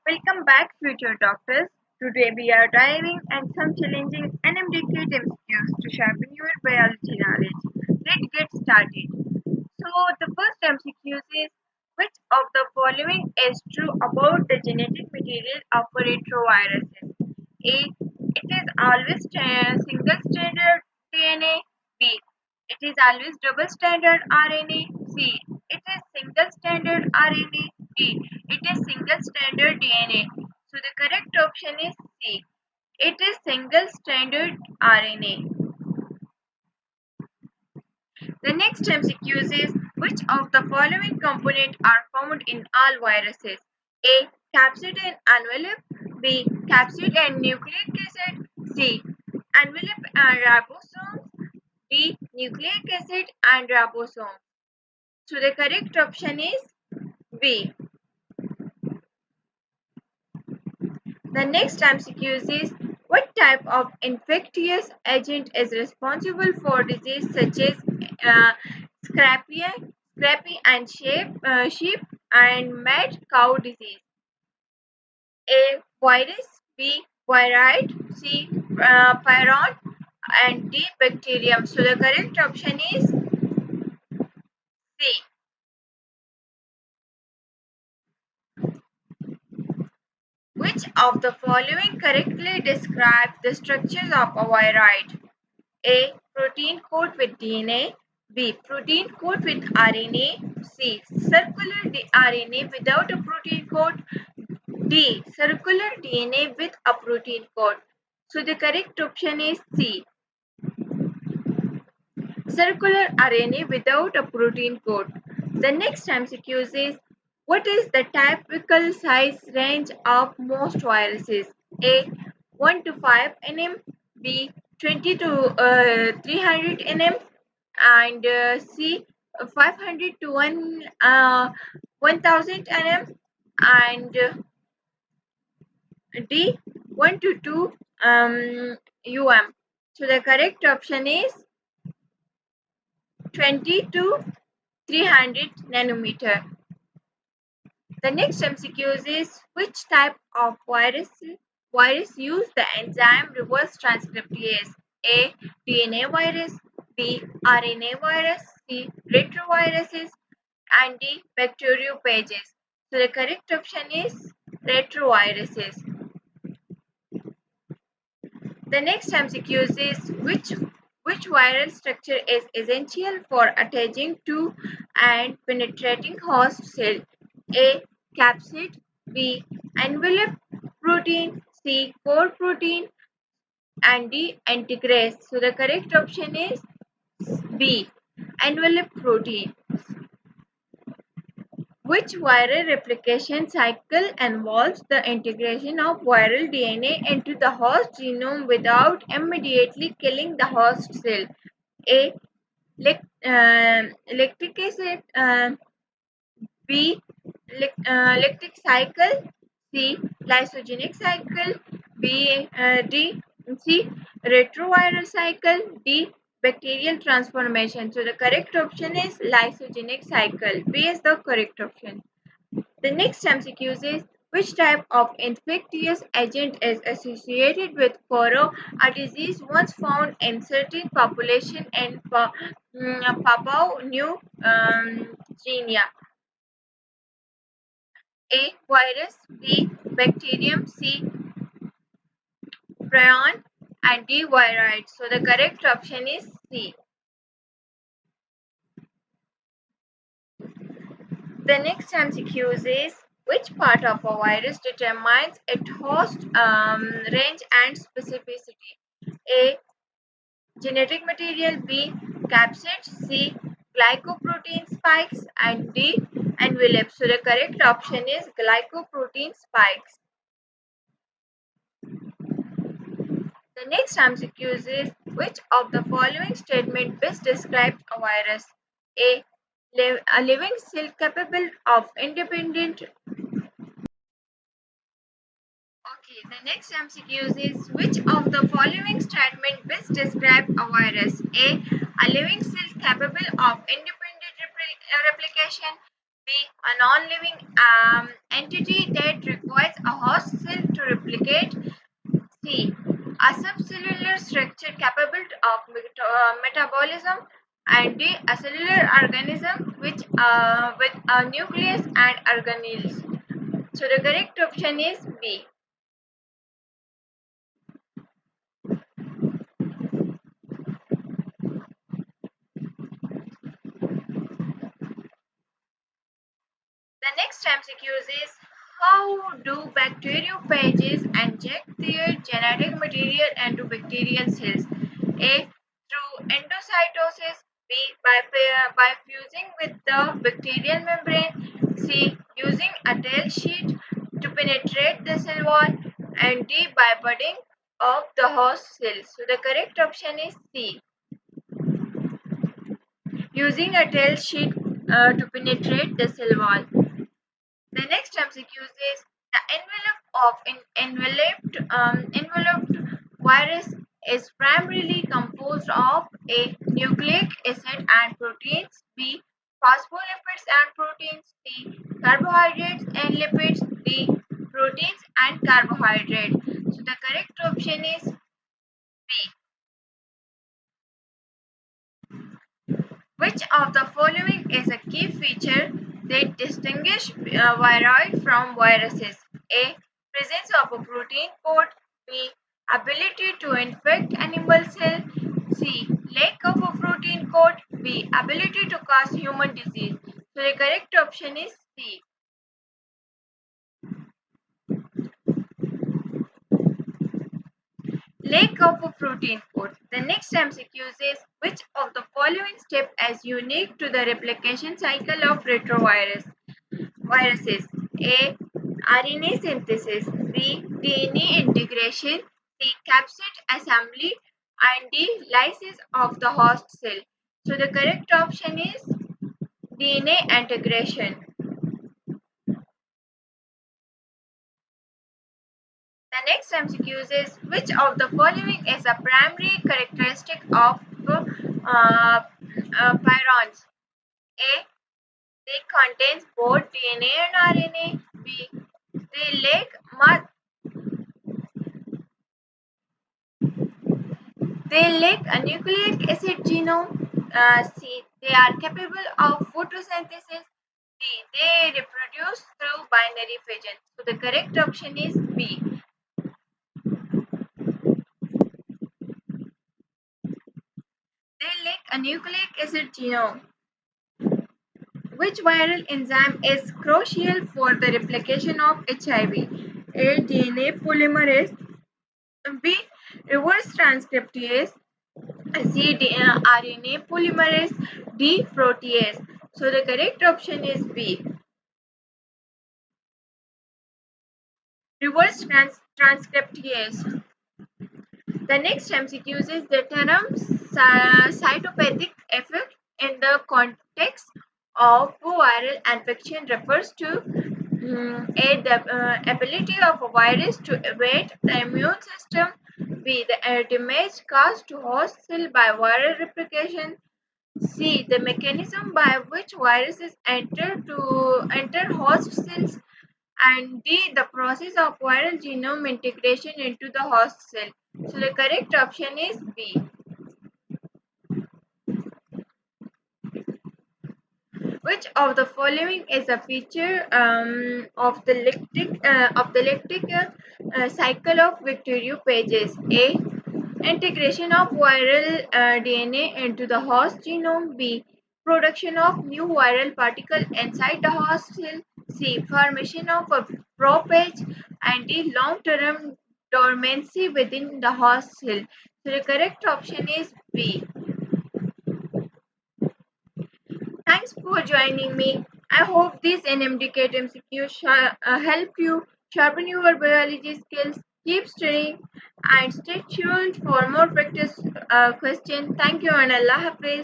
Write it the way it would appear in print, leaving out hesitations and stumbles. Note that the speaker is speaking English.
Welcome back, future doctors. Today we are diving and some challenging MDAct MCQs to sharpen your biology knowledge. Let's get started. So the first MCQ is which of the following is true about the genetic material of retroviruses? A. It is always single stranded DNA. B. It is always double stranded RNA. C. It is single stranded RNA. D. It is single stranded DNA. So the correct option is C. It is single stranded RNA. The next MCQ is which of the following components are found in all viruses? A. Capsid and envelope. B. Capsid and nucleic acid. C. Envelope and ribosomes. D. Nucleic acid and ribosomes. So the correct option is B. The next MCQ is what type of infectious agent is responsible for disease such as scrapie and sheep and mad cow disease? A. Virus. B. Viride. C. Pyron. And D. Bacterium. So the correct option is C. Which of the following correctly describes the structures of a viride? A. Protein coat with DNA. B. Protein coat with RNA. C. Circular RNA without a protein coat. D. Circular DNA with a protein coat. So the correct option is C. Circular RNA without a protein coat. The next MCQ is what is the typical size range of most viruses? A. 1 to 5 nm. B. 20 to 300 nm. And C. 500 to 1000 nm. And D. 1 to 2 So the correct option is 20 to 300 nanometer. The next MCQ is which type of virus use the enzyme reverse transcriptase? A. DNA virus. B. RNA virus. C. Retroviruses. And D. Bacteriophages. So the correct option is retroviruses. The next MCQ is which viral structure is essential for attaching to and penetrating host cell? A. Capsid. B. Envelope protein. C. Core protein. And D. Integrase. So the correct option is B. Envelope protein. Which viral replication cycle involves the integration of viral DNA into the host genome without immediately killing the host cell? A. Lactic acid. B. Lactic cycle. C. Lysogenic cycle. C. Retroviral cycle. D. Bacterial transformation. So the correct option is lysogenic cycle. B is the correct option. The next MCQ is which type of infectious agent is associated with furrow, a disease once found in certain population in Papua New Guinea? A. Virus. B. Bacterium. C. Prion. And D. Viride. So the correct option is C. The next MCQ is which part of a virus determines its host range and specificity? A. Genetic material. B. Capsid. C. Glycoprotein spikes. And D. Envelope. So the correct option is glycoprotein spikes. The next MCQ is which of the following statement best describes a virus? A. A living cell capable of independent. Okay, the next MCQ is which of the following statement best describes a virus? A. A living cell capable of independent replication. B. A non-living entity that requires a host cell to replicate. C. A subcellular structure capable of metabolism. And D. A cellular organism with a nucleus and organelles. So the correct option is B. The next MCQs is how do bacteriophages inject their genetic material into bacterial cells? A. Through endocytosis. B. By fusing with the bacterial membrane. C. Using a tail sheet to penetrate the cell wall. And D. By budding of the host cells. So the correct option is C. Using a tail sheet to penetrate the cell wall. The next MCQ is the enveloped virus is primarily composed of A. Nucleic acid and proteins, B. Phospholipids and proteins, C. Carbohydrates and lipids, D. Proteins and carbohydrates. So the correct option is B. Which of the following is a key feature that distinguishes viroid from viruses? A. Presence of a protein coat. B. Ability to infect animal cell. C. Lack of a protein coat. B. Ability to cause human disease. So the correct option is C. Lack of a protein coat. The next MCQ is which of the following step is unique to the replication cycle of retrovirus? Viruses. A. RNA synthesis. B. DNA integration. C. Capsid assembly. And D. Lysis of the host cell. So the correct option is DNA integration. The next MCQ is which of the following is a primary characteristic of pyrons? A. They contains both DNA and RNA. B. They lack a nucleic acid genome. C. They are capable of photosynthesis. D. They reproduce through binary fission. So the correct option is B. They lack a nucleic acid genome. Which viral enzyme is crucial for the replication of HIV? A. DNA polymerase. B. Reverse transcriptase. C. RNA polymerase. D. Protease. So the correct option is B. Reverse transcriptase. The next MCQ is the term cytopathic effect in the context of viral infection refers to the ability of a virus to evade the immune system. B. The damage caused to host cell by viral replication. C. The mechanism by which viruses enter host cells. And D. The process of viral genome integration into the host cell. So the correct option is B. Which of the following is a feature of the lactic cycle of bacteriophages? A. Integration of viral DNA into the host genome. B. Production of new viral particle inside the host cell. C. Formation of a prophage. And D. Long-term dormancy within the host cell. So the correct option is B. Thanks for joining me. I hope this NMDCAT MCQ helped you sharpen your biology skills. Keep studying and stay tuned for more practice questions. Thank you and Allah Hafiz.